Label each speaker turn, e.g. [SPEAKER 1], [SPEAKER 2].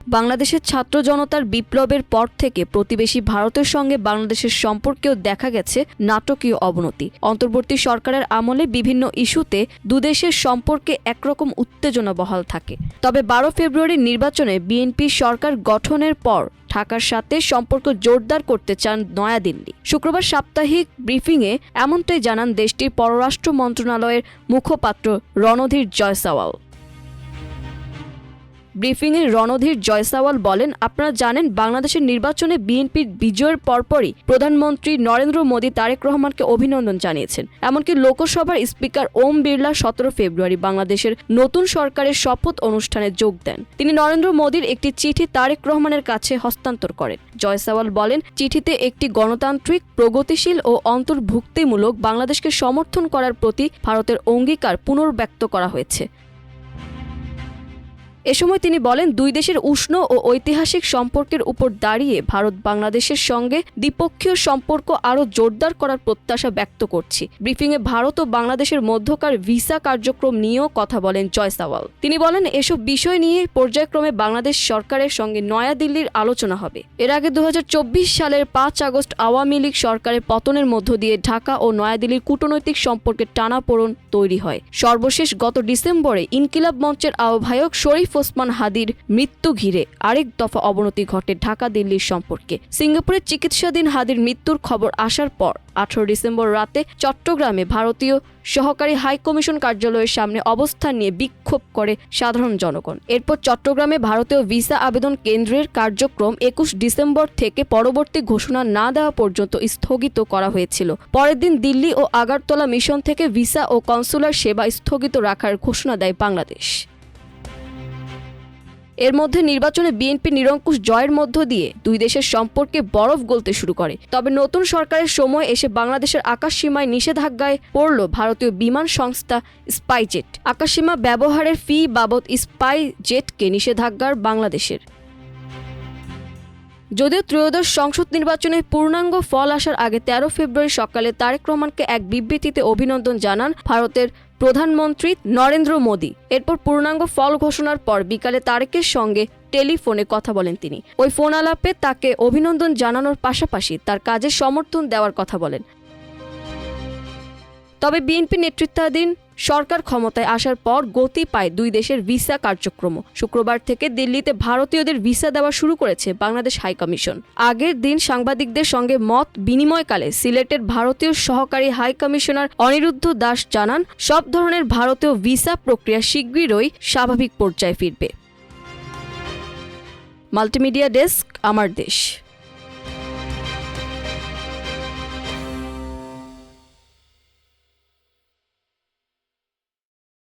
[SPEAKER 1] বাংলাদেশের ছাত্র জনতার বিপ্লবের পর থেকে প্রতিবেশী ভারতের সঙ্গে বাংলাদেশের সম্পর্কেও দেখা গেছে নাটকীয় অবনতি। অন্তর্বর্তী সরকারের আমলে বিভিন্ন ইস্যুতে দুদেশের সম্পর্কে একরকম উত্তেজনা বহাল থাকে। তবে 12 ফেব্রুয়ারির নির্বাচনে বিএনপি সরকার গঠনের পর ঢাকার সাথে সম্পর্ক জোরদার করতে চান নয়াদিল্লি। শুক্রবার সাপ্তাহিক ব্রিফিংয়ে এমনটাই জানান দেশটির পররাষ্ট্র মন্ত্রণালয়ের মুখপাত্র রণধীর জয়সওয়াল। ব্রিফিংয়ে রণধীর জয়সওয়াল বলেন, আপনারা জানেন বাংলাদেশের নির্বাচনে বিএনপির বিজয়ের পরপরই প্রধানমন্ত্রী নরেন্দ্র মোদী তারেক রহমানকে অভিনন্দন জানিয়েছেন। এমনকি লোকসভার স্পিকার ওম বিড়লা 17 ফেব্রুয়ারি বাংলাদেশের নতুন সরকারের শপথ অনুষ্ঠানে যোগ দেন। তিনি নরেন্দ্র মোদীর একটি চিঠি তারেক রহমানের কাছে হস্তান্তর করেন। জয়সওয়াল বলেন, চিঠিতে একটি গণতান্ত্রিক, প্রগতিশীল ও অন্তর্ভুক্তিমূলক বাংলাদেশকে সমর্থন করার প্রতি ভারতের অঙ্গীকার পুনর্ব্যক্ত করা হয়েছে। এ সময় তিনি বলেন, দুই দেশের উষ্ণ ও ঐতিহাসিক সম্পর্কের উপর দাঁড়িয়ে ভারত বাংলাদেশের সঙ্গে দ্বিপক্ষীয় সম্পর্ক আরও জোরদার করার প্রত্যাশা ব্যক্ত করছি। ব্রিফিংয়ে ভারত ও বাংলাদেশের মধ্যকার ভিসা কার্যক্রম নিয়েও কথা বলেন জয়সওয়াল। তিনি বলেন, এসব বিষয় নিয়ে পর্যায়ক্রমে বাংলাদেশ সরকারের সঙ্গে নয়াদিল্লির আলোচনা হবে। এর আগে 2024 সালের 5 আগস্ট আওয়ামী লীগ সরকারের পতনের মধ্য দিয়ে ঢাকা ও নয়াদিল্লির কূটনৈতিক সম্পর্কের টানাপোড়েন তৈরি হয়। সর্বশেষ গত ডিসেম্বরে ইনকিলাব মঞ্চের আহ্বায়ক শরীফ ওসমান হাদির মৃত্যু ঘিরে আরেক দফা অবনতি ঘটে ঢাকা দিল্লির সম্পর্কে। সিঙ্গাপুরে চিকিৎসাধীন হাদির মৃত্যুর খবর আসার পর 18 ডিসেম্বর রাতে চট্টগ্রামে ভারতীয় সহকারী হাই কমিশন কার্যালয়ের সামনে অবস্থান নিয়ে বিক্ষোভ করে সাধারণ জনগণ। এরপর চট্টগ্রামে ভারতীয় ভিসা আবেদন কেন্দ্রের কার্যক্রম 21 ডিসেম্বর থেকে পরবর্তী ঘোষণা না দেওয়া পর্যন্ত স্থগিত করা হয়েছিল। পরের দিন দিল্লি ও আগরতলা মিশন থেকে ভিসা ও কনসুলার সেবা স্থগিত রাখার ঘোষণা দেয় বাংলাদেশ। এর মধ্যে নির্বাচনে বিএনপি নিরঙ্কুশ জয়ের মধ্য দিয়ে দুই দেশের সম্পর্কে বরফ গলতে শুরু করে। তবে নতুন সরকারের সময় এসে বাংলাদেশের আকাশসীমায় নিষেধাজ্ঞায় পড়ল ভারতীয় বিমান সংস্থা স্পাইজেট। আকাশসীমা ব্যবহারের ফি বাবদ স্পাইজেটকে নিষেধাজ্ঞার বাংলাদেশের। যদিও ত্রয়োদশ সংসদ নির্বাচনে পূর্ণাঙ্গ ফল আসার আগে 13 ফেব্রুয়ারি সকালে তারেক রহমানকে এক বিবৃতিতে অভিনন্দন জানান ভারতের প্রধানমন্ত্রী নরেন্দ্র মোদী। এরপর পূর্ণাঙ্গ ফল ঘোষণার পর বিকালে তারেকের সঙ্গে টেলিফোনে কথা বলেন তিনি। ওই ফোন আলাপে তাকে অভিনন্দন জানানোর পাশাপাশি তার কাজে সমর্থন দেওয়ার কথা বলেন। তবে বিএনপি নেতৃত্বাধীন সরকার ক্ষমতায় আসার পর গতি পায় দুই দেশের ভিসা কার্যক্রম। শুক্রবার থেকে দিল্লিতে ভারতীয়দের ভিসা দেওয়া শুরু করেছে বাংলাদেশ হাইকমিশন। আগের দিন সাংবাদিকদের সঙ্গে মত বিনিময়কালে সিলেটের ভারতীয় সহকারী হাই কমিশনার অনিরুদ্ধ দাস জানান, সব ধরনের ভারতীয় ভিসা প্রক্রিয়া শীঘ্রই স্বাভাবিক পর্যায়ে ফিরবে। মাল্টিমিডিয়া ডেস্ক, আমার দেশ।